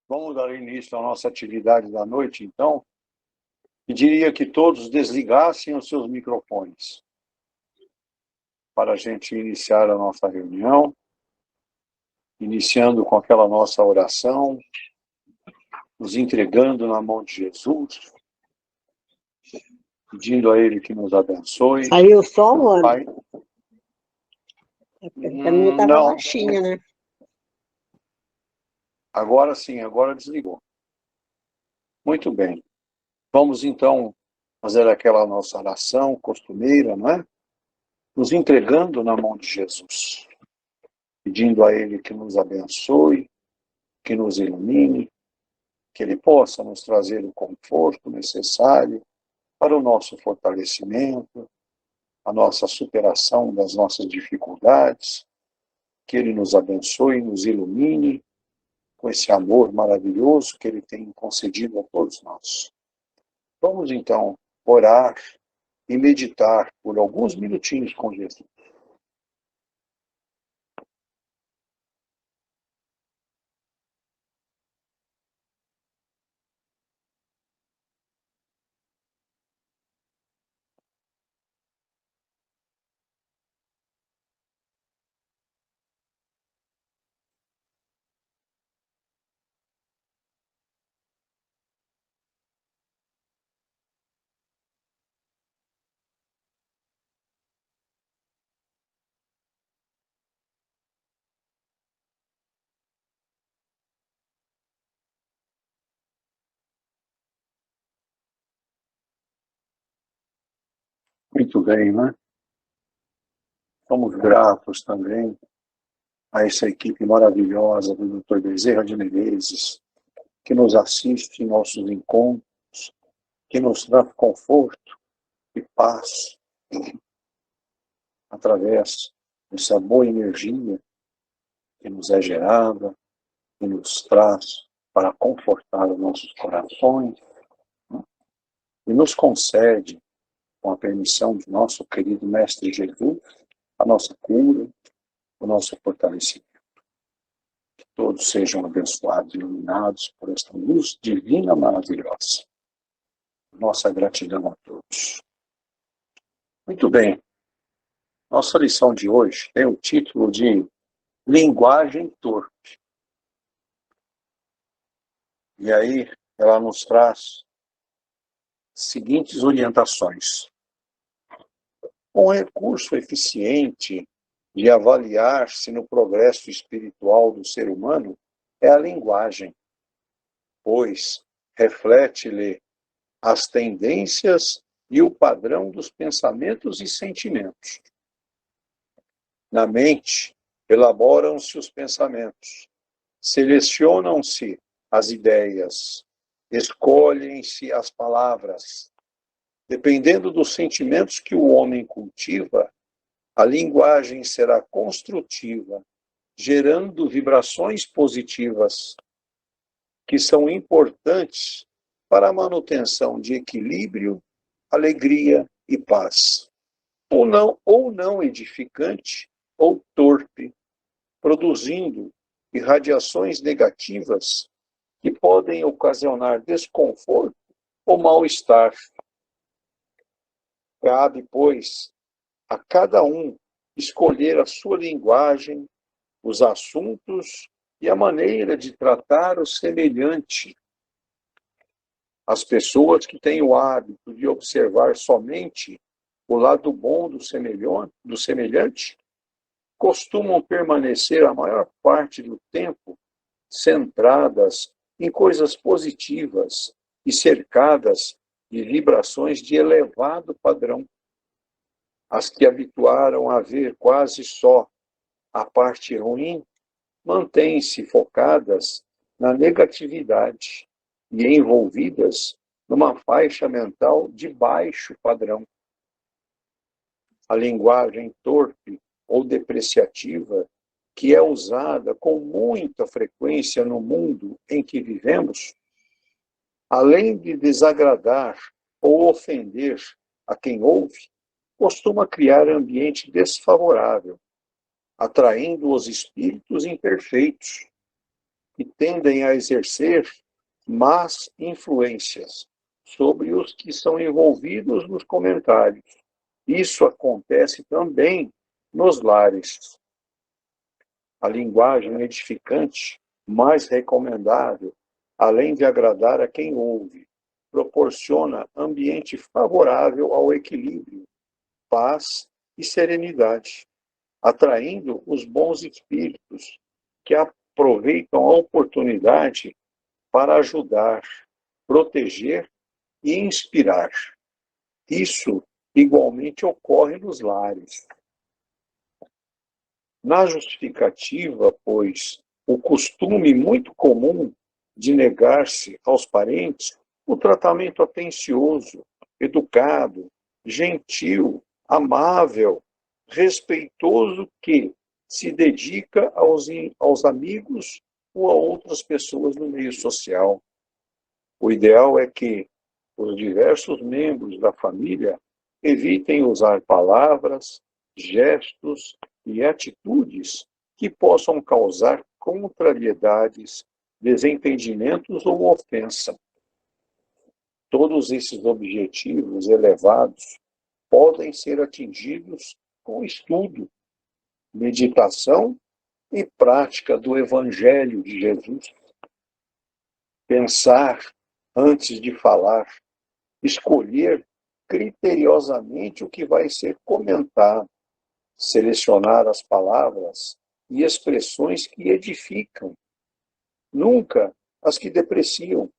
Vamos dar início à nossa atividade da noite, então. Pediria que todos desligassem os seus microfones para a gente iniciar a nossa reunião, iniciando com aquela nossa oração, nos entregando na mão de Jesus, pedindo a Ele que nos abençoe. Saiu o som, mano? Pai, A minha estava não. baixinha, né? Agora sim, agora desligou. Muito bem. Vamos então fazer aquela nossa oração costumeira, não é? Nos entregando na mão de Jesus, pedindo a Ele que nos abençoe, que nos ilumine, que Ele possa nos trazer o conforto necessário para o nosso fortalecimento, a nossa superação das nossas dificuldades, que Ele nos abençoe, nos ilumine com esse amor maravilhoso que Ele tem concedido a todos nós. Vamos então orar e meditar por alguns minutinhos com Jesus. Muito bem, né? Somos gratos também a essa equipe maravilhosa do Dr. Bezerra de Menezes, que nos assiste em nossos encontros, que nos dá conforto e paz através dessa boa energia que nos é gerada e nos traz para confortar os nossos corações, né? E nos concede, com a permissão de nosso querido Mestre Jesus, a nossa cura, o nosso fortalecimento. Que todos sejam abençoados e iluminados por esta luz divina maravilhosa. Nossa gratidão a todos. Muito bem. Nossa lição de hoje tem o título de Linguagem Torpe. E aí ela nos traz seguintes orientações. Um recurso eficiente de avaliar-se no progresso espiritual do ser humano é a linguagem, pois reflete-lhe as tendências e o padrão dos pensamentos e sentimentos. Na mente, elaboram-se os pensamentos, selecionam-se as ideias, escolhem-se as palavras. Dependendo dos sentimentos que o homem cultiva, a linguagem será construtiva, gerando vibrações positivas, que são importantes para a manutenção de equilíbrio, alegria e paz. Ou não edificante, ou torpe, produzindo irradiações negativas que podem ocasionar desconforto ou mal-estar. Cabe, pois, a cada um escolher a sua linguagem, os assuntos e a maneira de tratar o semelhante. As pessoas que têm o hábito de observar somente o lado bom do semelhante costumam permanecer a maior parte do tempo centradas em coisas positivas e cercadas de vibrações de elevado padrão. As que habituaram a ver quase só a parte ruim mantêm-se focadas na negatividade e envolvidas numa faixa mental de baixo padrão. A linguagem torpe ou depreciativa, que é usada com muita frequência no mundo em que vivemos, além de desagradar ou ofender a quem ouve, costuma criar ambiente desfavorável, atraindo os espíritos imperfeitos. e tendem a exercer más influências sobre os que são envolvidos nos comentários. Isso acontece também nos lares. A linguagem edificante, mais recomendável, além de agradar a quem ouve, proporciona ambiente favorável ao equilíbrio, paz e serenidade, atraindo os bons espíritos que aproveitam a oportunidade para ajudar, proteger e inspirar. Isso igualmente ocorre nos lares. Na justificativa, pois, o costume muito comum de negar-se aos parentes o tratamento atencioso, educado, gentil, amável, respeitoso que se dedica aos amigos ou a outras pessoas no meio social. O ideal é que os diversos membros da família evitem usar palavras, gestos e atitudes que possam causar contrariedades, desentendimentos ou ofensa. Todos esses objetivos elevados podem ser atingidos com estudo, meditação e prática do Evangelho de Jesus. Pensar antes de falar, escolher criteriosamente o que vai ser comentado, selecionar as palavras e expressões que edificam, nunca as que depreciam,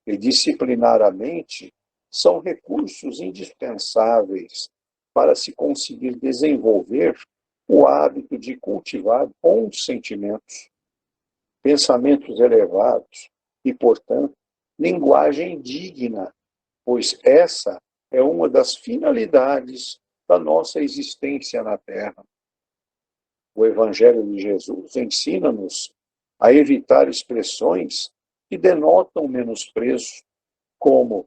e disciplinar a mente são recursos indispensáveis para se conseguir desenvolver o hábito de cultivar bons sentimentos, pensamentos elevados e, portanto, linguagem digna, pois essa é uma das finalidades da nossa existência na Terra. O Evangelho de Jesus ensina-nos a evitar expressões que denotam menosprezo, como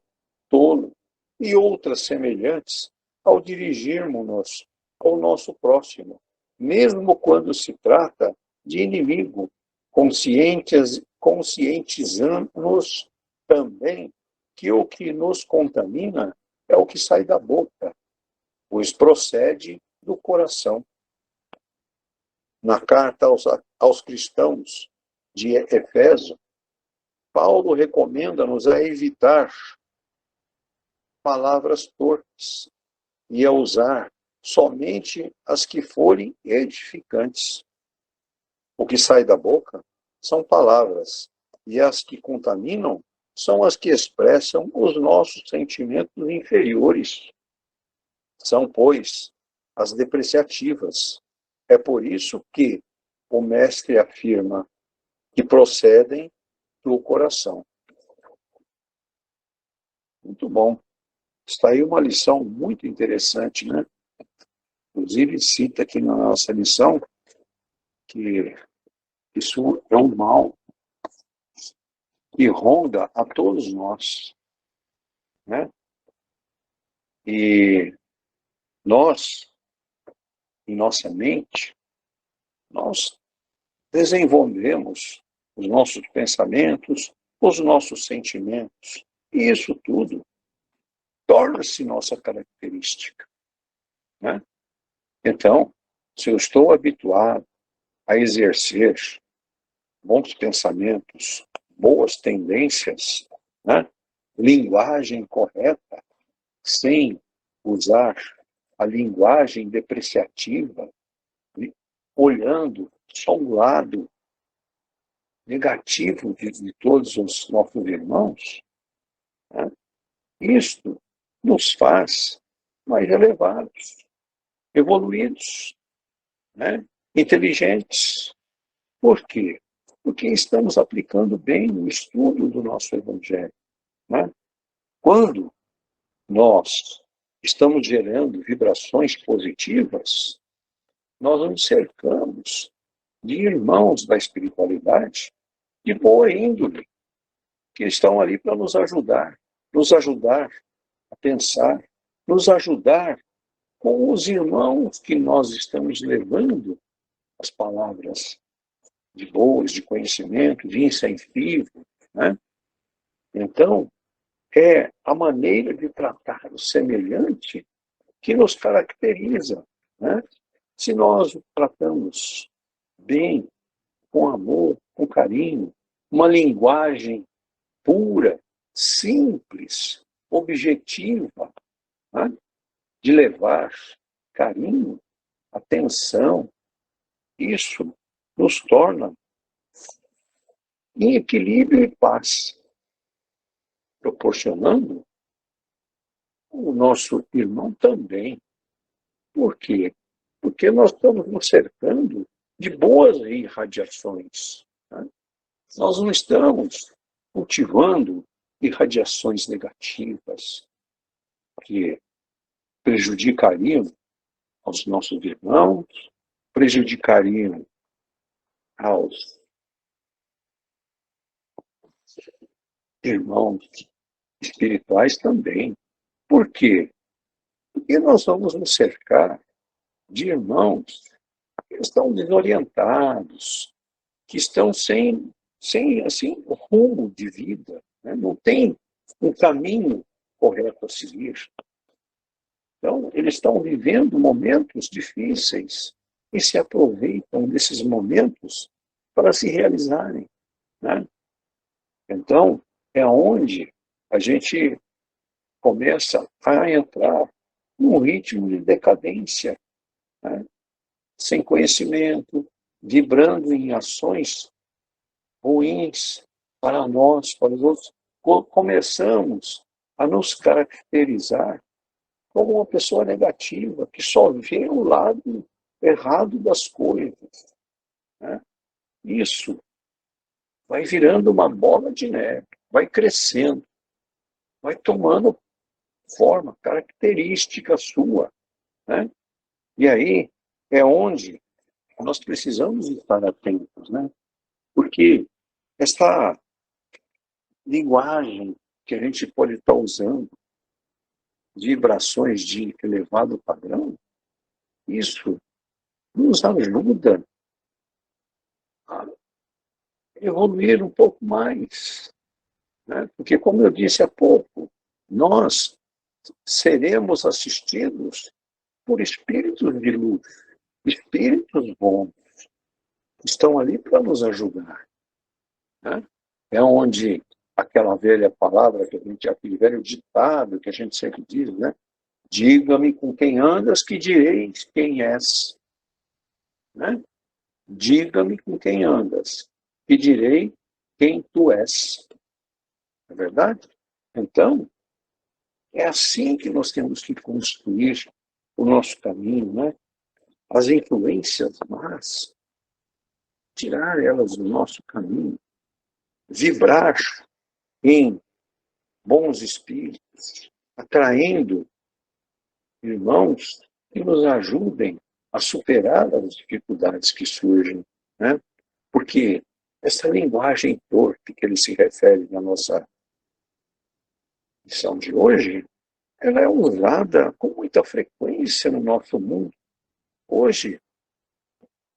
tolo e outras semelhantes, ao dirigirmos-nos ao nosso próximo, mesmo quando se trata de inimigo, conscientizando-nos também que o que nos contamina é o que sai da boca, pois procede do coração. Na carta aos cristãos de Efésio, Paulo recomenda-nos a evitar palavras torpes e a usar somente as que forem edificantes. O que sai da boca são palavras, e as que contaminam são as que expressam os nossos sentimentos inferiores. São, pois, as depreciativas. É por isso que o mestre afirma que procedem do coração. Muito bom. Está aí uma lição muito interessante, né? Inclusive, cita aqui na nossa lição que isso é um mal que ronda a todos nós, né? E nós, em nossa mente, nós desenvolvemos os nossos pensamentos, os nossos sentimentos. E isso tudo torna-se nossa característica, né? Então, se eu estou habituado a exercer bons pensamentos, boas tendências, né? Linguagem correta, sem usar a linguagem depreciativa, olhando só um lado negativo de todos os nossos irmãos, né? Isto nos faz mais elevados, evoluídos, né? Inteligentes. Por quê? Porque estamos aplicando bem o estudo do nosso Evangelho, né? Quando nós estamos gerando vibrações positivas, nós nos cercamos de irmãos da espiritualidade de boa índole, que estão ali para nos ajudar a pensar, nos ajudar com os irmãos que nós estamos levando as palavras de boas, de conhecimento, de incentivo, né? Então, é a maneira de tratar o semelhante que nos caracteriza, né? Se nós o tratamos bem, com amor, com carinho, uma linguagem pura, simples, objetiva, né? De levar carinho, atenção, isso nos torna em equilíbrio e paz, proporcionando o nosso irmão também. Por quê? Porque nós estamos nos cercando de boas irradiações, né? Nós não estamos cultivando irradiações negativas que prejudicariam aos nossos irmãos, prejudicariam aos irmãos espirituais também. Por quê? Porque nós vamos nos cercar de irmãos que estão desorientados, que estão sem assim, rumo de vida, né? Não tem um caminho correto a seguir. Então, eles estão vivendo momentos difíceis e se aproveitam desses momentos para se realizarem, né? Então, é onde a gente começa a entrar num ritmo de decadência, né? Sem conhecimento, vibrando em ações ruins para nós, para os outros. Começamos a nos caracterizar como uma pessoa negativa, que só vê o lado errado das coisas, né? Isso vai virando uma bola de neve, vai crescendo, vai tomando forma, característica sua, né? E aí é onde nós precisamos estar atentos, né? Porque essa linguagem que a gente pode estar usando, vibrações de elevado padrão, isso nos ajuda a evoluir um pouco mais, né? Porque, como eu disse há pouco, nós seremos assistidos por espíritos de luz, espíritos bons, que estão ali para nos ajudar, né? É onde aquela velha palavra que a gente, aquele velho ditado que a gente sempre diz, né? Diga-me com quem andas, que direis quem és, né? Diga-me com quem andas, que direi quem tu és. Não é verdade? Então, é assim que nós temos que construir o nosso caminho, né? As influências más, tirar elas do nosso caminho, vibrar em bons espíritos, atraindo irmãos que nos ajudem a superar as dificuldades que surgem, né? Porque essa linguagem torpe que ele se refere na nossa lição de hoje, ela é usada com muita frequência no nosso mundo. Hoje,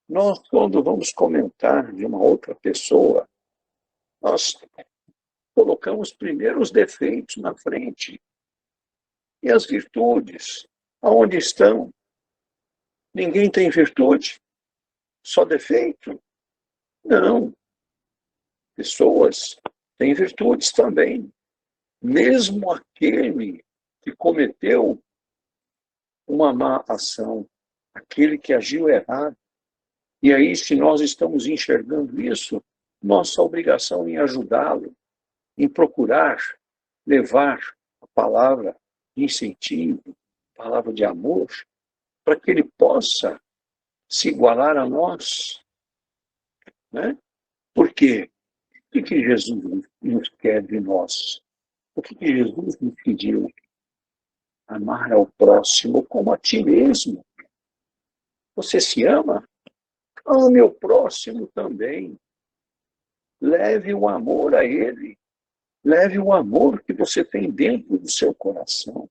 nós, quando vamos comentar de uma outra pessoa, nós colocamos primeiro os defeitos na frente. E as virtudes, aonde estão? Ninguém tem virtude? Só defeito? Não. Pessoas têm virtudes também. Mesmo aquele que cometeu uma má ação, aquele que agiu errado. E aí, se nós estamos enxergando isso, nossa obrigação em ajudá-lo, em procurar levar a palavra de incentivo, a palavra de amor, para que ele possa se igualar a nós, né? Por quê? O que Jesus nos quer de nós? O que Jesus nos pediu? Amar ao próximo como a ti mesmo. Você se ama? Ame o próximo também. Leve o amor a ele. Leve o amor que você tem dentro do seu coração,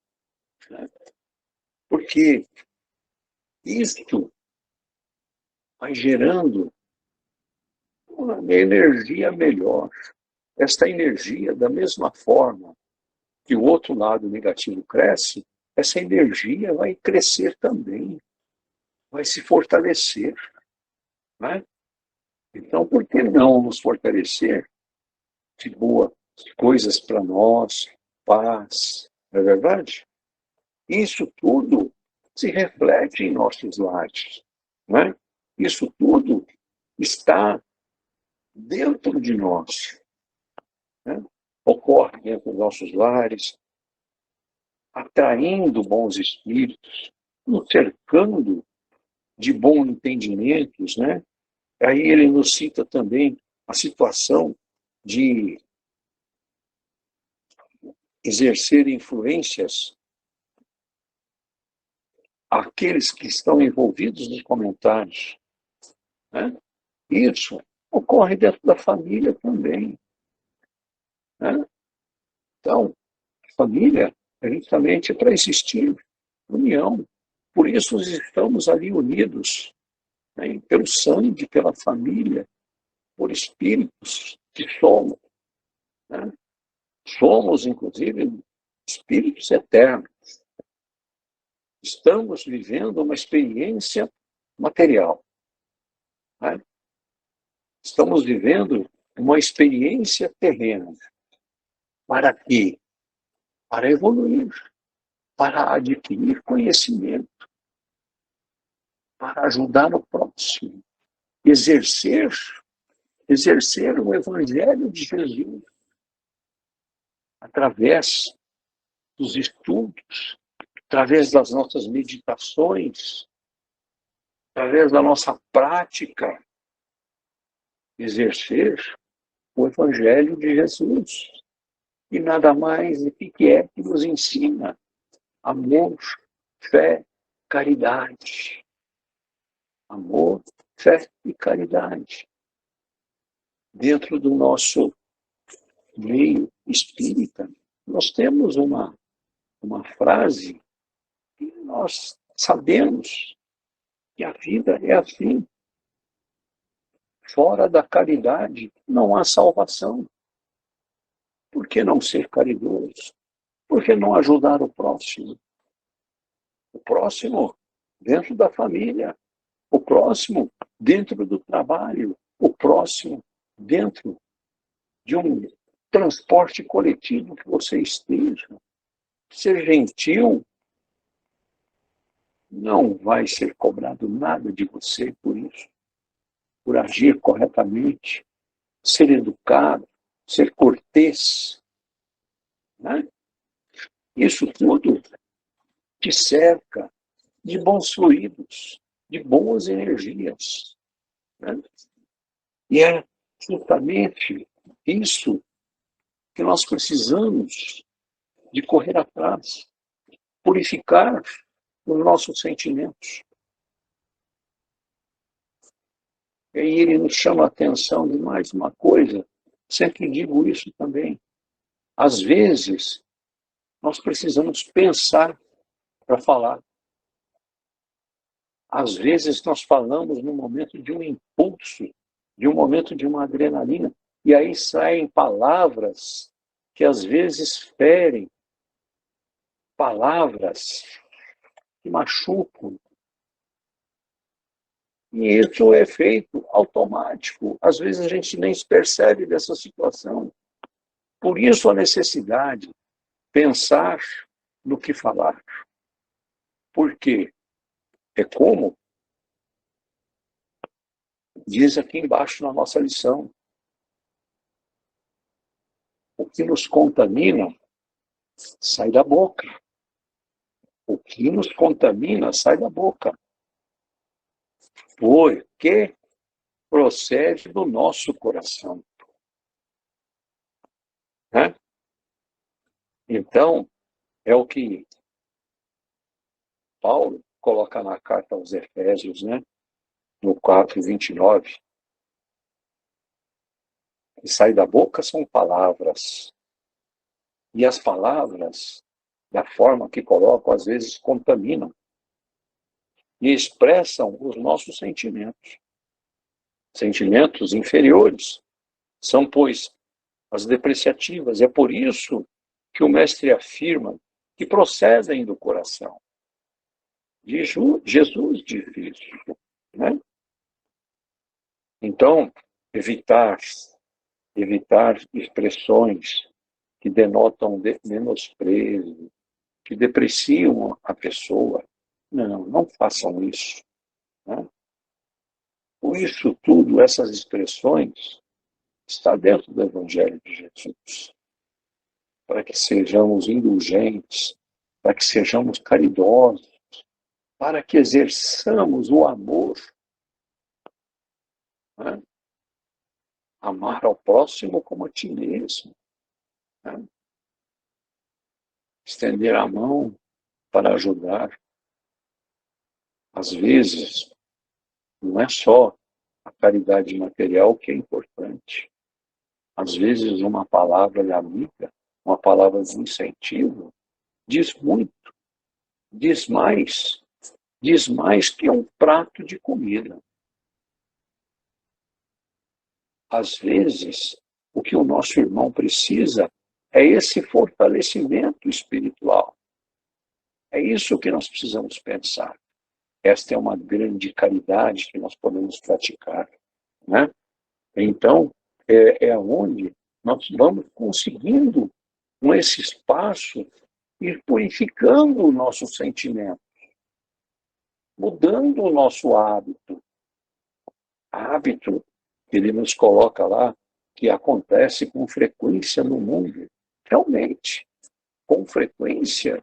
né? Porque isto vai gerando uma energia melhor. Esta energia, da mesma forma que o outro lado negativo cresce, essa energia vai crescer também, vai se fortalecer. Né? Então, por que não nos fortalecer de boas coisas para nós, paz, não é verdade? Isso tudo se reflete em nossos lares. Né? Isso tudo está dentro de nós. Né? Ocorre dentro dos nossos lares, atraindo bons espíritos, nos cercando de bons entendimentos. Né? Aí ele nos cita também a situação de exercer influências àqueles que estão envolvidos nos comentários. Né? Isso ocorre dentro da família também. Né? Então, a família é justamente para existir união. Por isso estamos ali unidos, né? Pelo sangue, pela família, por espíritos que somos. Né? Somos, inclusive, espíritos eternos. Estamos vivendo uma experiência material. Né? Estamos vivendo uma experiência terrena. Para quê? Para evoluir, para adquirir conhecimento, para ajudar o próximo, exercer o Evangelho de Jesus através dos estudos, através das nossas meditações, através da nossa prática, exercer o Evangelho de Jesus. E nada mais do que é que nos ensina amor, fé, caridade. Amor, fé e caridade. Dentro do nosso meio espírita, nós temos uma frase que nós sabemos que a vida é assim. Fora da caridade não há salvação. Por que não ser caridoso? Por que não ajudar o próximo? O próximo dentro da família, o próximo dentro do trabalho, o próximo dentro de um transporte coletivo que você esteja. Ser gentil, não vai ser cobrado nada de você por isso, por agir corretamente, ser educado, ser cortês. Né? Isso tudo te cerca de bons fluidos, de boas energias. Né? E é justamente isso que nós precisamos de correr atrás, purificar os nossos sentimentos. E aí ele nos chama a atenção de mais uma coisa, sempre digo isso também. Às vezes, nós precisamos pensar para falar. Às vezes, nós falamos no momento de um impulso, de um momento de uma adrenalina, e aí saem palavras que às vezes ferem, palavras que machucam. E isso é feito automático. Às vezes a gente nem se percebe dessa situação. Por isso a necessidade de pensar no que falar. Por quê? É como diz aqui embaixo na nossa lição. O que nos contamina sai da boca. O que nos contamina sai da boca. Porque procede do nosso coração. Né? Então, é o que Paulo coloca na carta aos Efésios, né? No 4:29. O que sai da boca são palavras. E as palavras, da forma que colocam, às vezes contaminam e expressam os nossos sentimentos. Sentimentos inferiores são, pois, as depreciativas. É por isso que o mestre afirma que procedem do coração. Jesus disse isso, né? Então, evitar expressões que denotam menosprezo, que depreciam a pessoa. Não façam isso, né? Por isso tudo, essas expressões, está dentro do Evangelho de Jesus, para que sejamos indulgentes, para que sejamos caridosos, para que exerçamos o amor, né? Amar ao próximo como a ti mesmo, né? Estender a mão para ajudar. Às vezes, não é só a caridade material que é importante. Às vezes, uma palavra de amiga, uma palavra de incentivo, diz muito, diz mais que um prato de comida. Às vezes, o que o nosso irmão precisa é esse fortalecimento espiritual. É isso que nós precisamos pensar. Esta é uma grande caridade que nós podemos praticar, né? Então, é onde nós vamos conseguindo, com esse espaço, ir purificando o nosso sentimento, mudando o nosso hábito. Hábito que ele nos coloca lá, que acontece com frequência no mundo. Realmente, com frequência,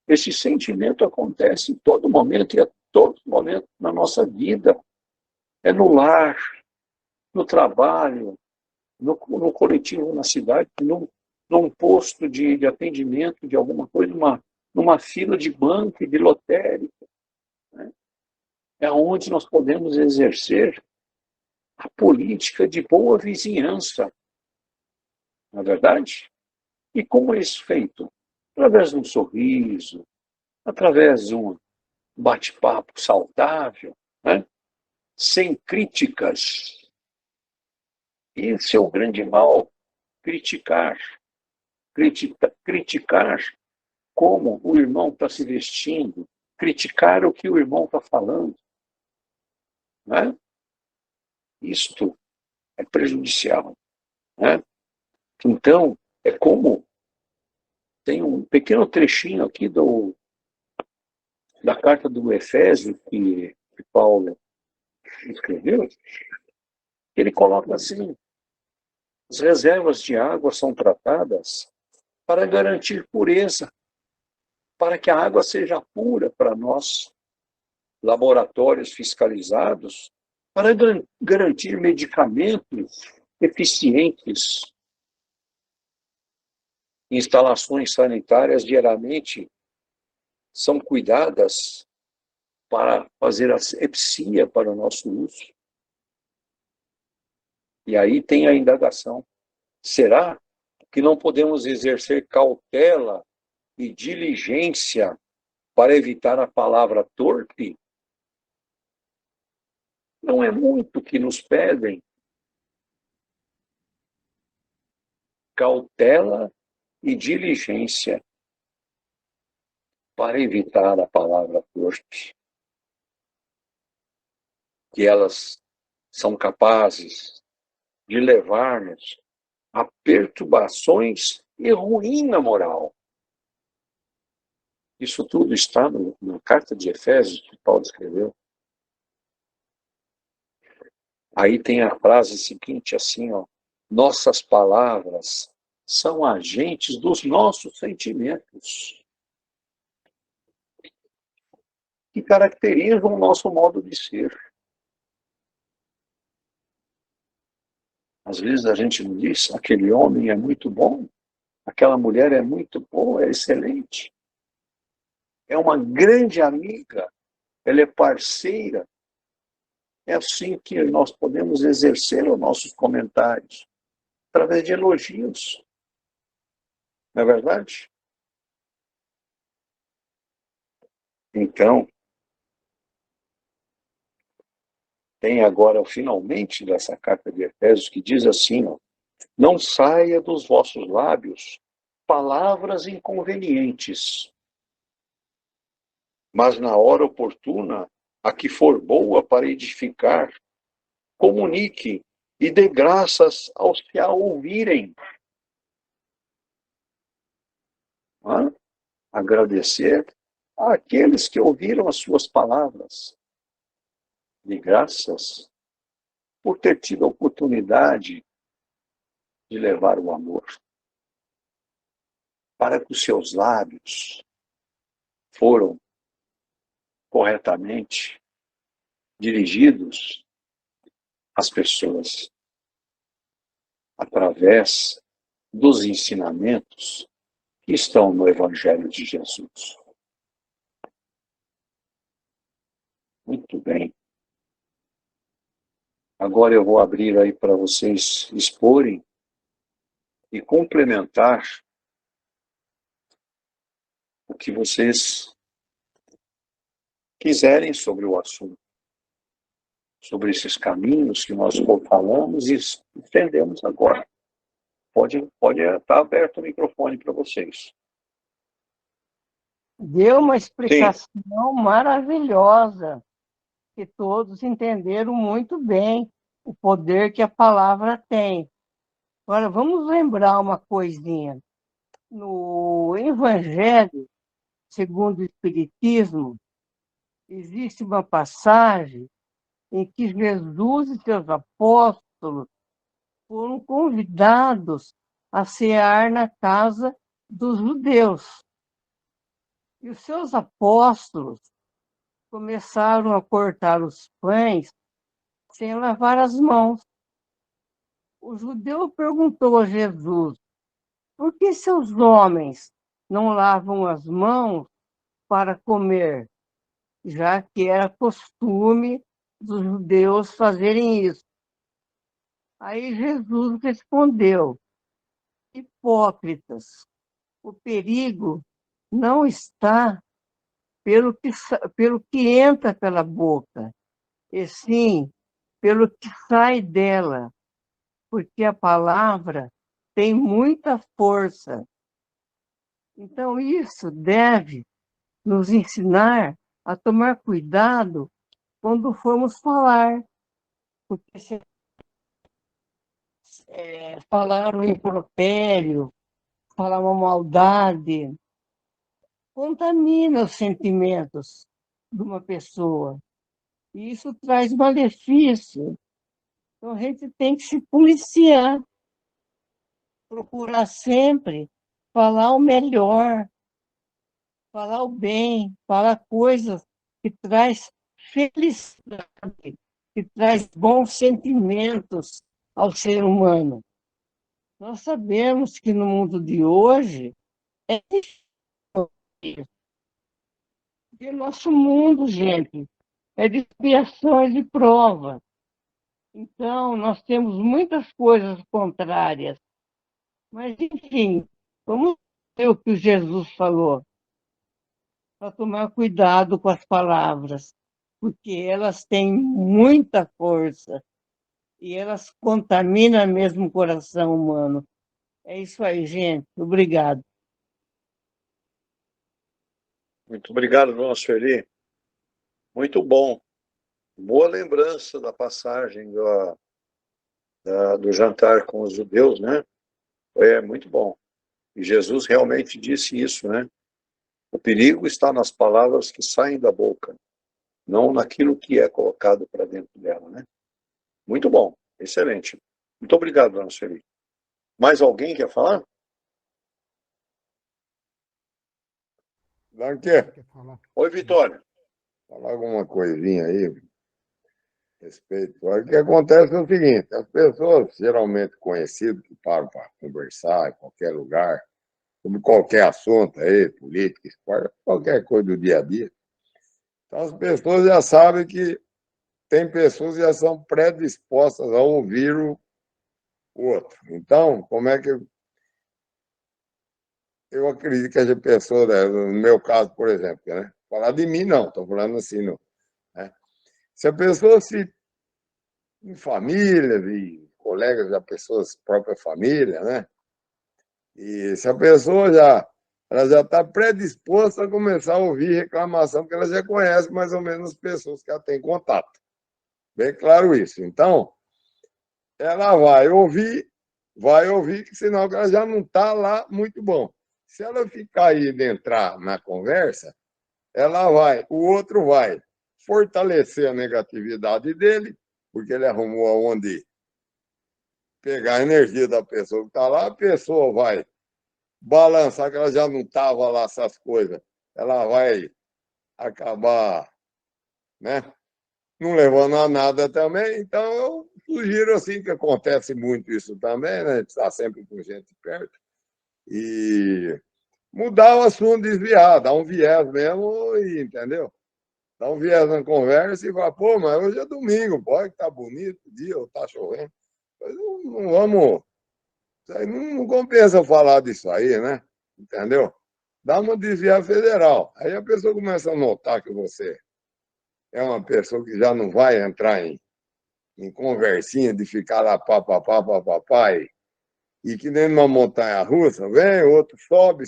esse sentimento acontece em todo momento e a todo momento na nossa vida. É no lar, no trabalho, no coletivo na cidade, num posto de atendimento de alguma coisa, numa fila de banco e de lotérica, né? É onde nós podemos exercer a política de boa vizinhança, não é verdade? E como é isso feito? Através de um sorriso, através de um bate-papo saudável, né? Sem críticas. Esse é o grande mal, criticar. Criticar como o irmão está se vestindo, criticar o que o irmão está falando, né? Isto é prejudicial, né? Então, é como tem um pequeno trechinho aqui da carta do Efésio que Paulo escreveu, ele coloca assim: as reservas de água são tratadas para garantir pureza, para que a água seja pura para nós, laboratórios fiscalizados, para garantir medicamentos eficientes, instalações sanitárias diariamente são cuidadas para fazer asepsia para o nosso uso. E aí tem a indagação: será que não podemos exercer cautela e diligência para evitar a palavra torpe? Não é muito que nos pedem. Cautela e diligência para evitar a palavra torpe, que elas são capazes de levar-nos a perturbações e ruína moral. Isso tudo está na carta de Efésios que Paulo escreveu. Aí tem a frase seguinte assim, ó: nossas palavras são agentes dos nossos sentimentos, que caracterizam o nosso modo de ser. Às vezes a gente não diz: aquele homem é muito bom, aquela mulher é muito boa, é excelente, é uma grande amiga, ela é parceira. É assim que nós podemos exercer os nossos comentários, através de elogios, não é verdade? Então, tem agora, finalmente, dessa carta de Efésios, que diz assim, ó, não saia dos vossos lábios palavras inconvenientes, mas na hora oportuna, a que for boa para edificar, comunique e dê graças aos que a ouvirem. Agradecer àqueles que ouviram as suas palavras. De graças por ter tido a oportunidade de levar o amor para que os seus lábios foram corretamente dirigidos às pessoas através dos ensinamentos que estão no Evangelho de Jesus. Muito bem. Agora eu vou abrir aí para vocês exporem e complementar o que vocês quiserem sobre o assunto, sobre esses caminhos que nós falamos e entendemos agora. Pode estar aberto o microfone para vocês. Deu uma explicação maravilhosa, que todos entenderam muito bem o poder que a palavra tem. Agora, vamos lembrar uma coisinha. No Evangelho, segundo o Espiritismo, existe uma passagem em que Jesus e seus apóstolos foram convidados a cear na casa dos judeus. E os seus apóstolos começaram a cortar os pães sem lavar as mãos. O judeu perguntou a Jesus: por que seus homens não lavam as mãos para comer? Já que era costume dos judeus fazerem isso. Aí Jesus respondeu: hipócritas, o perigo não está pelo que entra pela boca, e sim pelo que sai dela, porque a palavra tem muita força. Então, isso deve nos ensinar a tomar cuidado quando formos falar, porque se falar um impropério, falar uma maldade, contamina os sentimentos de uma pessoa. E isso traz malefício. Então, a gente tem que se policiar, procurar sempre falar o melhor, falar o bem, falar coisas que traz felicidade, que traz bons sentimentos ao ser humano. Nós sabemos que no mundo de hoje é difícil. Porque nosso mundo, gente, é de expiações e provas. Então, nós temos muitas coisas contrárias. Mas, enfim, vamos ver o que Jesus falou, para tomar cuidado com as palavras, porque elas têm muita força e elas contaminam mesmo o coração humano. É isso aí, gente. Obrigado. Muito obrigado, dona Sueli. Muito bom. Boa lembrança da passagem do jantar com os judeus, né? É muito bom. E Jesus realmente disse isso, né? O perigo está nas palavras que saem da boca, não naquilo que é colocado para dentro dela, né? Muito bom. Excelente. Muito obrigado, dona Sueli. Mais alguém quer falar? Danke, Oi, Vitória. falar alguma coisinha aí a respeito. O que acontece é o seguinte: as pessoas geralmente conhecidas que param para conversar em qualquer lugar, sobre qualquer assunto aí, política, esporte, qualquer coisa do dia a dia. Então as pessoas já sabem que tem pessoas que já são predispostas a ouvir o outro. Então, como é que eu acredito que as pessoas, né, no meu caso, por exemplo, né, falar de mim não, estou falando assim, não, né? Se a pessoa se em famílias e colegas da pessoas, própria família, né? E se a pessoa ela já está predisposta a começar a ouvir reclamação, porque ela já conhece mais ou menos as pessoas que ela tem contato. Bem claro isso. Então, ela vai ouvir, que senão ela já não está lá muito bom. Se ela ficar aí e entrar na conversa, o outro vai fortalecer a negatividade dele, porque ele arrumou aonde pegar a energia da pessoa que está lá, a pessoa vai balançar, que ela já não estava lá, essas coisas. Ela vai acabar, né, não levando a nada também. Então, eu sugiro assim, que acontece muito isso também, né? A gente está sempre com gente perto. E mudar o assunto, desviar, dar um viés mesmo, e, entendeu? Dar um viés na conversa e falar, pô, mas hoje é domingo, pode que tá bonito o dia, ou tá chovendo. Mas não vamos. Isso aí não compensa falar disso aí, né? Entendeu? Dá uma desviada federal. Aí a pessoa começa a notar que você é uma pessoa que já não vai entrar em conversinha de ficar lá pá, e que nem numa montanha russa, vem, outro sobe,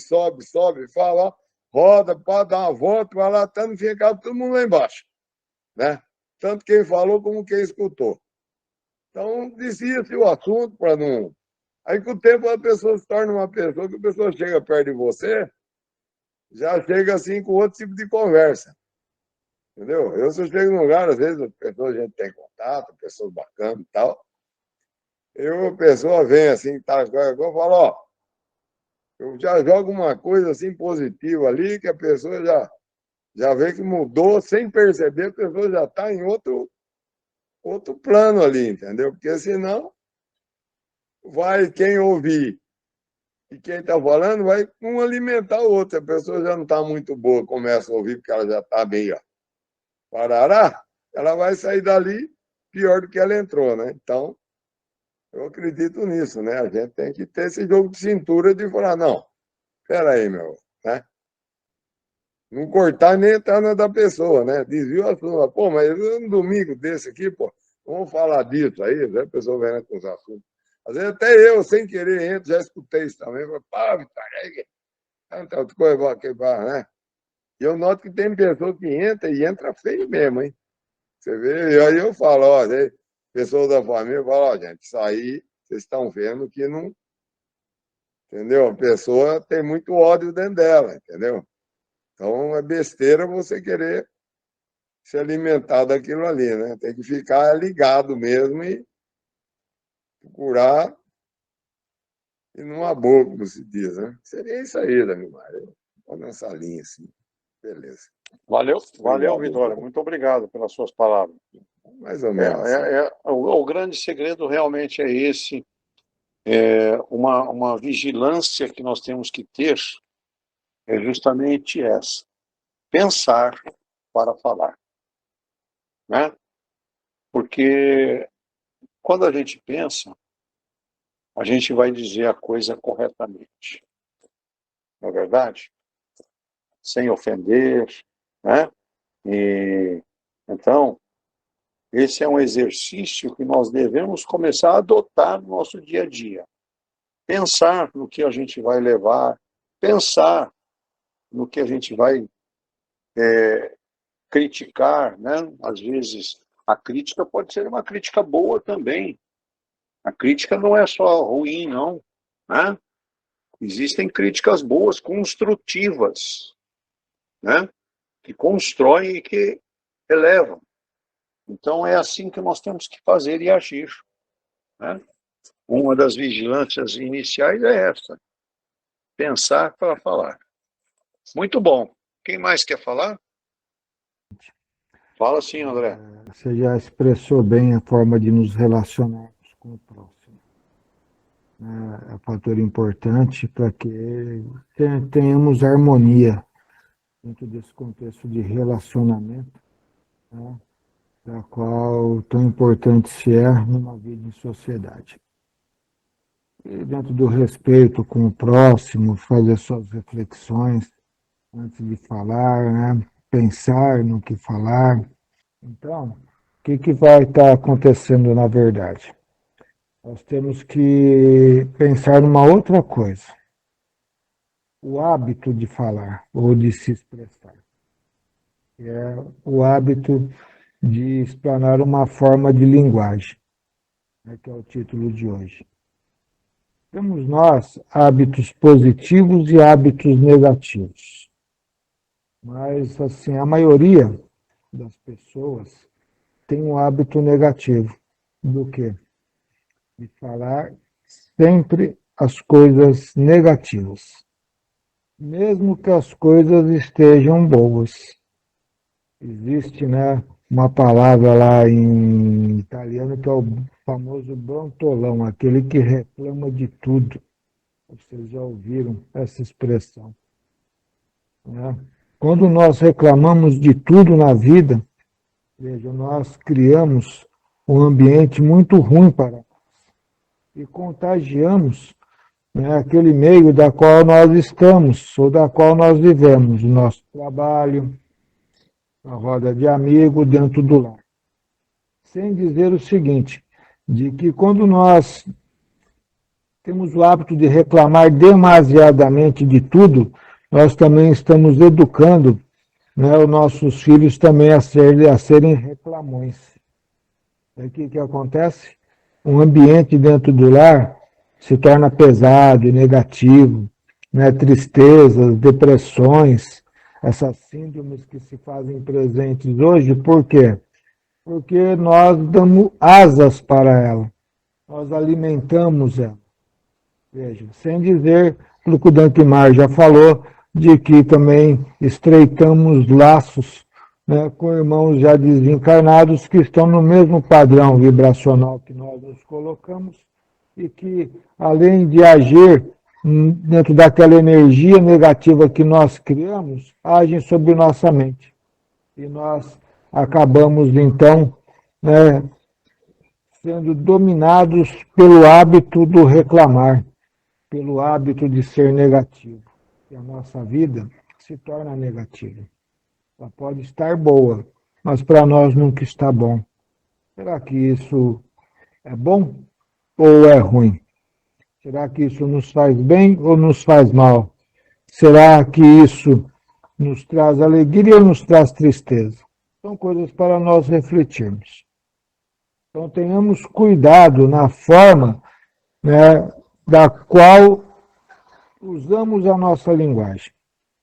fala, roda, pá, dá uma volta, vai lá até no fim, acaba todo mundo lá embaixo, né? Tanto quem falou como quem escutou. Então, desvia-se o assunto para não. Aí, com o tempo, a pessoa se torna uma pessoa que a pessoa chega perto de você, já chega assim com outro tipo de conversa. Entendeu? Eu, se eu chego num lugar, às vezes, as pessoas, a gente tem contato, pessoas bacanas e tal. A pessoa vem assim, tá, eu falo, ó, eu já jogo uma coisa assim positiva ali, que a pessoa já vê que mudou sem perceber, a pessoa já está em outro plano ali, entendeu? Porque senão vai quem ouvir e quem está falando vai um alimentar o outro. A pessoa já não está muito boa, começa a ouvir porque ela já está meio parará, ela vai sair dali pior do que ela entrou, né? Então, eu acredito nisso, né? A gente tem que ter esse jogo de cintura de falar, não, espera aí, meu, né? Não cortar nem entrar na da pessoa, né? Desvia o assunto. Pô, mas um domingo desse aqui, pô, vamos falar disso aí, né? A pessoa vem com os assuntos. Às vezes até eu, sem querer, entro, já escutei isso também. Falo, pá, Vitória, aí, tanta outra coisa que vai, né? E eu noto que tem pessoa que entra e entra feio mesmo, hein? Você vê, e aí eu falo, ó, pessoas da família falam, ó, gente, isso aí vocês estão vendo que não. Entendeu? A pessoa tem muito ódio dentro dela, entendeu? Então é besteira você querer se alimentar daquilo ali, né? Tem que ficar ligado mesmo e procurar ir numa boa, como se diz, né? Seria isso aí, Danimar. Estou nessa linha, assim. Beleza. Valeu, Obrigado, Vitória. João. Muito obrigado pelas suas palavras. Mais ou menos. O grande segredo realmente é esse, uma vigilância que nós temos que ter é justamente essa, pensar para falar, né? Porque quando a gente pensa, a gente vai dizer a coisa corretamente, não é verdade? Sem ofender, né? E, então, esse é um exercício que nós devemos começar a adotar no nosso dia a dia. Pensar no que a gente vai levar, pensar no que a gente vai criticar, né? Às vezes, a crítica pode ser uma crítica boa também. A crítica não é só ruim, não, né? Existem críticas boas, construtivas, né? Que constroem e que elevam. Então, é assim que nós temos que fazer e agir, né? Uma das vigilâncias iniciais é essa, pensar para falar. Muito bom. Quem mais quer falar? Fala sim, André. Você já expressou bem a forma de nos relacionarmos com o próximo. É um fator importante para que tenhamos harmonia dentro desse contexto de relacionamento, né, da qual tão importante se é numa vida em sociedade. E dentro do respeito com o próximo, fazer suas reflexões antes de falar, né, pensar no que falar. Então, que vai estar acontecendo na verdade? Nós temos que pensar numa outra coisa. O hábito de falar ou de se expressar. É o hábito de explanar uma forma de linguagem, né, que é o título de hoje. Temos nós hábitos positivos e hábitos negativos. Mas, assim, a maioria das pessoas tem um hábito negativo. Do quê? De falar sempre as coisas negativas. Mesmo que as coisas estejam boas. Existe, né, uma palavra lá em italiano que é o famoso brontolão, aquele que reclama de tudo. Vocês já ouviram essa expressão, né? Quando nós reclamamos de tudo na vida, veja, nós criamos um ambiente muito ruim para nós e contagiamos, né, aquele meio da qual nós estamos ou da qual nós vivemos, o nosso trabalho, a roda de amigo dentro do lar. Sem dizer o seguinte, de que quando nós temos o hábito de reclamar demasiadamente de tudo, nós também estamos educando, né, os nossos filhos também a serem reclamões. E o que acontece? Um ambiente dentro do lar se torna pesado e negativo, né, tristezas, depressões, essas síndromes que se fazem presentes hoje, por quê? Porque nós damos asas para ela, nós alimentamos ela. Veja, sem dizer, pelo que o Dankmar já falou, de que também estreitamos laços, né, com irmãos já desencarnados que estão no mesmo padrão vibracional que nós nos colocamos e que, além de agir dentro daquela energia negativa que nós criamos, agem sobre nossa mente. E nós acabamos, então, né, sendo dominados pelo hábito do reclamar, pelo hábito de ser negativo. E a nossa vida se torna negativa. Ela pode estar boa, mas para nós nunca está bom. Será que isso é bom ou é ruim? Será que isso nos faz bem ou nos faz mal? Será que isso nos traz alegria ou nos traz tristeza? São coisas para nós refletirmos. Então tenhamos cuidado na forma, né, da qual usamos a nossa linguagem.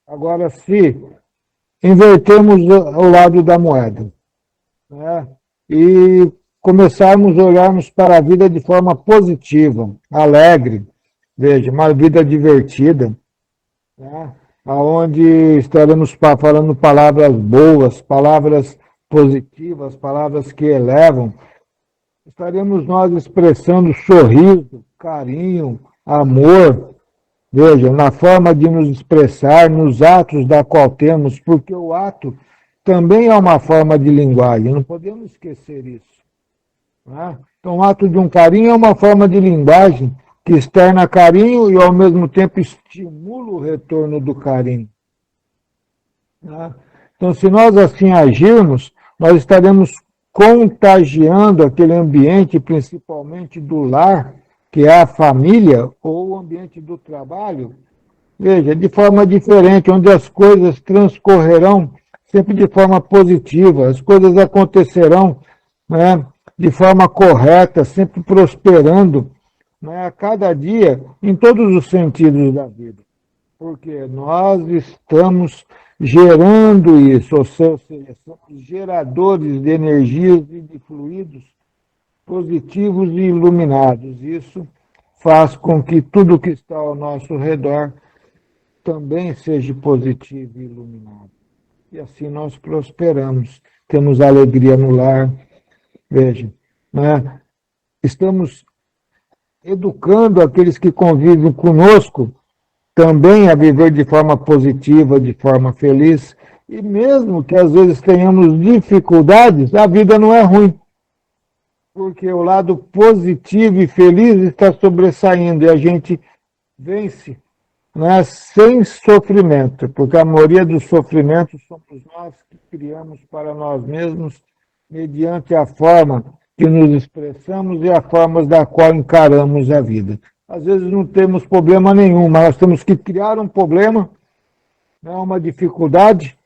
Agora, se invertermos o lado da moeda, né, e começarmos a olharmos para a vida de forma positiva, alegre, veja, uma vida divertida, né, onde estaremos falando palavras boas, palavras positivas, palavras que elevam, estaremos nós expressando sorriso, carinho, amor, veja, na forma de nos expressar, nos atos da qual temos, porque o ato também é uma forma de linguagem, não podemos esquecer isso. Né? Então, o ato de um carinho é uma forma de linguagem que externa carinho e, ao mesmo tempo, estimula o retorno do carinho. Né? Então, se nós assim agirmos, nós estaremos contagiando aquele ambiente, principalmente do lar, que é a família, ou o ambiente do trabalho, veja, de forma diferente, onde as coisas transcorrerão sempre de forma positiva, as coisas acontecerão, né, de forma correta, sempre prosperando, né, a cada dia, em todos os sentidos da vida. Porque nós estamos gerando isso, ou seja, somos geradores de energias e de fluidos positivos e iluminados. Isso faz com que tudo que está ao nosso redor também seja positivo e iluminado. E assim nós prosperamos, temos alegria no lar. Veja, né? Estamos educando aqueles que convivem conosco também a viver de forma positiva, de forma feliz. E mesmo que às vezes tenhamos dificuldades, a vida não é ruim. Porque o lado positivo e feliz está sobressaindo e a gente vence, né, sem sofrimento, porque a maioria dos sofrimentos somos nós que criamos para nós mesmos mediante a forma que nos expressamos e a forma da qual encaramos a vida. Às vezes não temos problema nenhum, mas nós temos que criar um problema, né, uma dificuldade,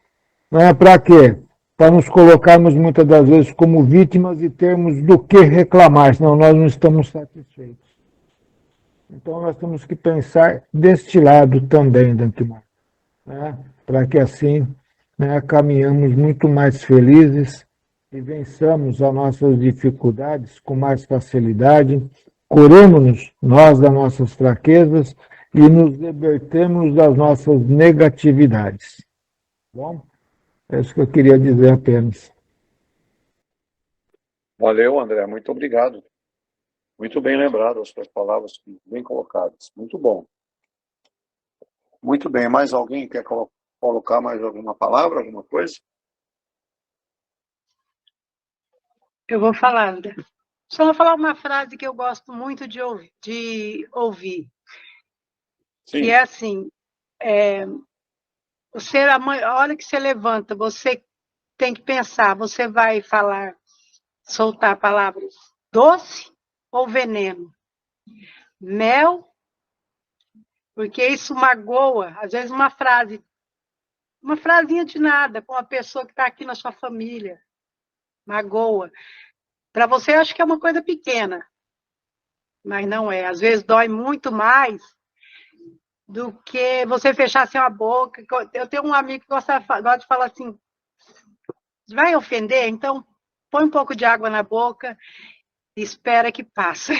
né, para quê? Para nos colocarmos muitas das vezes como vítimas e termos do que reclamar, senão nós não estamos satisfeitos. Então nós temos que pensar deste lado também, Dantimar, né, para que assim, né, caminhamos muito mais felizes e vençamos as nossas dificuldades com mais facilidade, curemos-nos nós das nossas fraquezas e nos libertemos das nossas negatividades. Bom, é isso que eu queria dizer apenas. Valeu, André. Muito obrigado. Muito bem lembrado as suas palavras, bem colocadas. Muito bom. Muito bem. Mais alguém quer colocar mais alguma palavra, alguma coisa? Eu vou falar, André. Só vou falar uma frase que eu gosto muito de ouvir, Sim. que é assim, a hora que você levanta, você tem que pensar, você vai soltar palavras doce ou veneno? Mel, porque isso magoa, às vezes uma frasinha de nada, com uma pessoa que está aqui na sua família, magoa. Para você, acho que é uma coisa pequena, mas não é. Às vezes dói muito mais do que você fechar assim a boca. Eu tenho um amigo que gosta de falar assim, vai ofender? Então põe um pouco de água na boca e espera que passe.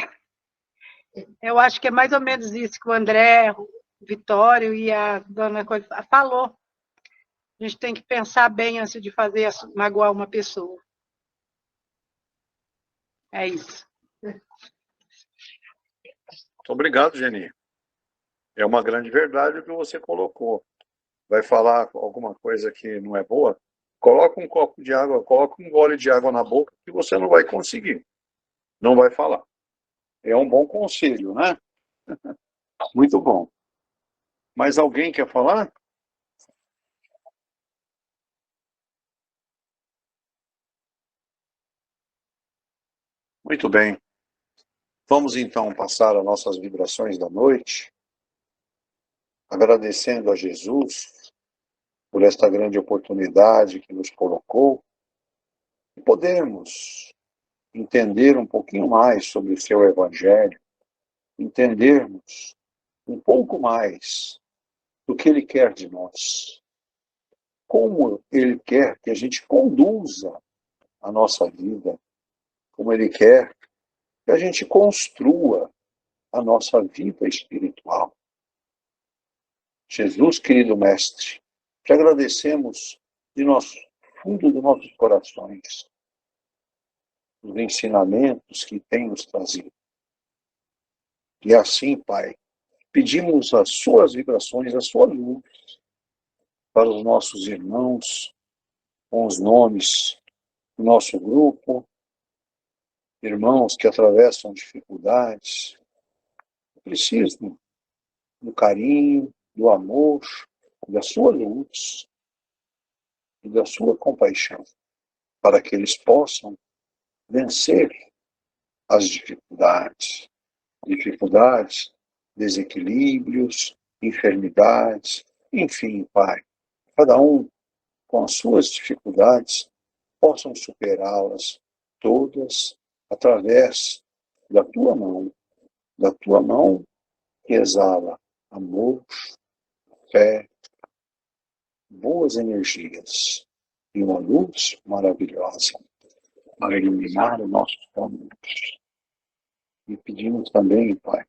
Eu acho que é mais ou menos isso que o André, o Vitório e a dona Coisa falou. A gente tem que pensar bem antes de magoar uma pessoa. É isso. Muito obrigado, Geni. É uma grande verdade o que você colocou. Vai falar alguma coisa que não é boa? Coloca um copo de água, coloca um gole de água na boca que você não vai conseguir. Não vai falar. É um bom conselho, né? Muito bom. Mais alguém quer falar? Muito bem. Vamos então passar as nossas vibrações da noite, agradecendo a Jesus por esta grande oportunidade que nos colocou e podemos entender um pouquinho mais sobre o seu Evangelho, entendermos um pouco mais do que ele quer de nós, como ele quer que a gente conduza a nossa vida, como ele quer que a gente construa a nossa vida espiritual. Jesus, querido Mestre, te agradecemos de fundo dos nossos corações os ensinamentos que tem nos trazido. E assim, Pai, pedimos as suas vibrações, a sua luz para os nossos irmãos, com os nomes do nosso grupo, irmãos que atravessam dificuldades, precisam do carinho, do amor, da sua luz e da sua compaixão, para que eles possam vencer as dificuldades, desequilíbrios, enfermidades, enfim, Pai, cada um com as suas dificuldades possam superá-las todas através da tua mão que exala amor, fé, boas energias e uma luz maravilhosa para iluminar os nossos caminhos. E pedimos também, Pai,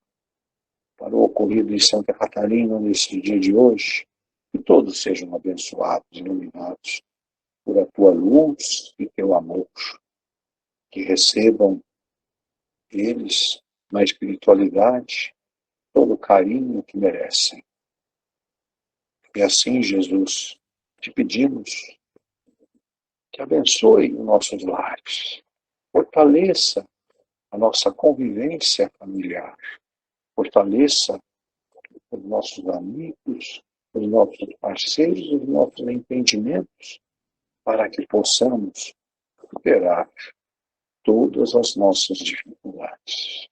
para o ocorrido em Santa Catarina nesse dia de hoje, que todos sejam abençoados, iluminados por a tua luz e teu amor, que recebam eles na espiritualidade todo o carinho que merecem. E assim, Jesus, te pedimos que abençoe os nossos lares, fortaleça a nossa convivência familiar, fortaleça os nossos amigos, os nossos parceiros, os nossos entendimentos, para que possamos superar todas as nossas dificuldades.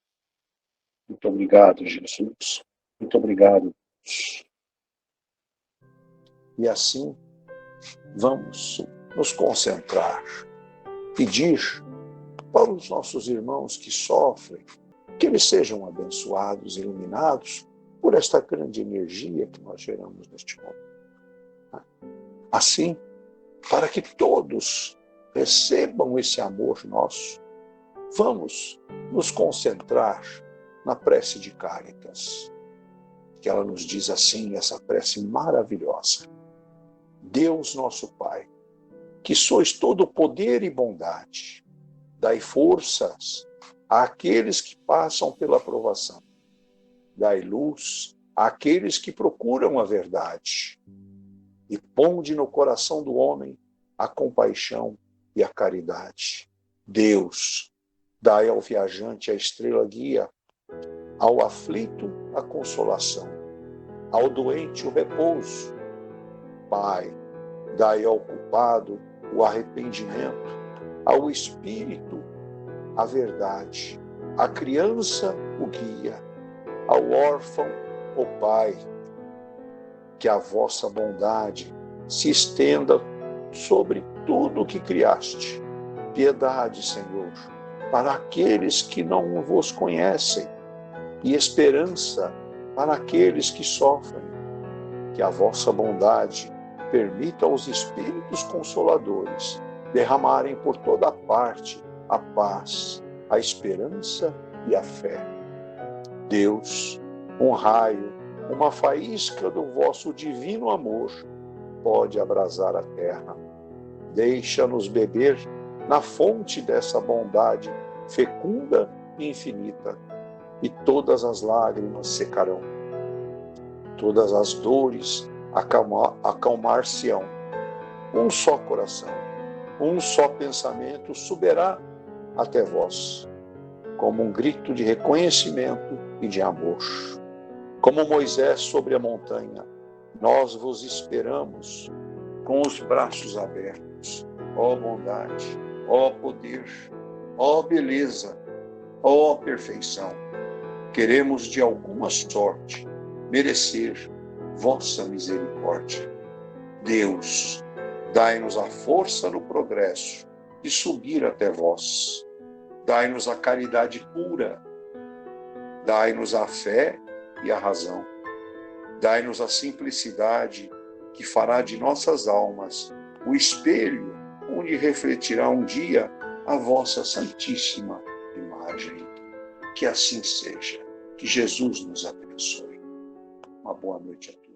Muito obrigado, Jesus. Muito obrigado, Deus. E assim, vamos nos concentrar, pedir para os nossos irmãos que sofrem, que eles sejam abençoados, iluminados por esta grande energia que nós geramos neste momento. Assim, para que todos recebam esse amor nosso, vamos nos concentrar na prece de Cáritas, que ela nos diz assim, essa prece maravilhosa. Deus nosso Pai, que sois todo poder e bondade, dai forças àqueles que passam pela provação, dai luz àqueles que procuram a verdade, e ponde no coração do homem a compaixão e a caridade. Deus, dai ao viajante a estrela guia, ao aflito a consolação, ao doente o repouso. Pai, dai ao culpado o arrependimento, ao espírito a verdade, à criança o guia, ao órfão o Pai. Que a vossa bondade se estenda sobre tudo o que criaste. Piedade, Senhor, para aqueles que não vos conhecem, e esperança para aqueles que sofrem. Que a vossa bondade permita aos Espíritos Consoladores derramarem por toda parte a paz, a esperança e a fé. Deus, um raio, uma faísca do vosso divino amor pode abrasar a terra. Deixa-nos beber na fonte dessa bondade fecunda e infinita, e todas as lágrimas secarão. Todas as dores acalmar-se-ão. Um só coração, um só pensamento subirá até vós, como um grito de reconhecimento e de amor. Como Moisés sobre a montanha, nós vos esperamos com os braços abertos. Ó bondade, ó poder, ó beleza, ó perfeição. Queremos de alguma sorte merecer vossa misericórdia. Deus, dai-nos a força no progresso de subir até vós. Dai-nos a caridade pura. Dai-nos a fé e a razão. Dai-nos a simplicidade que fará de nossas almas o espelho onde refletirá um dia a vossa santíssima imagem. Que assim seja. Que Jesus nos abençoe. Uma boa noite a todos.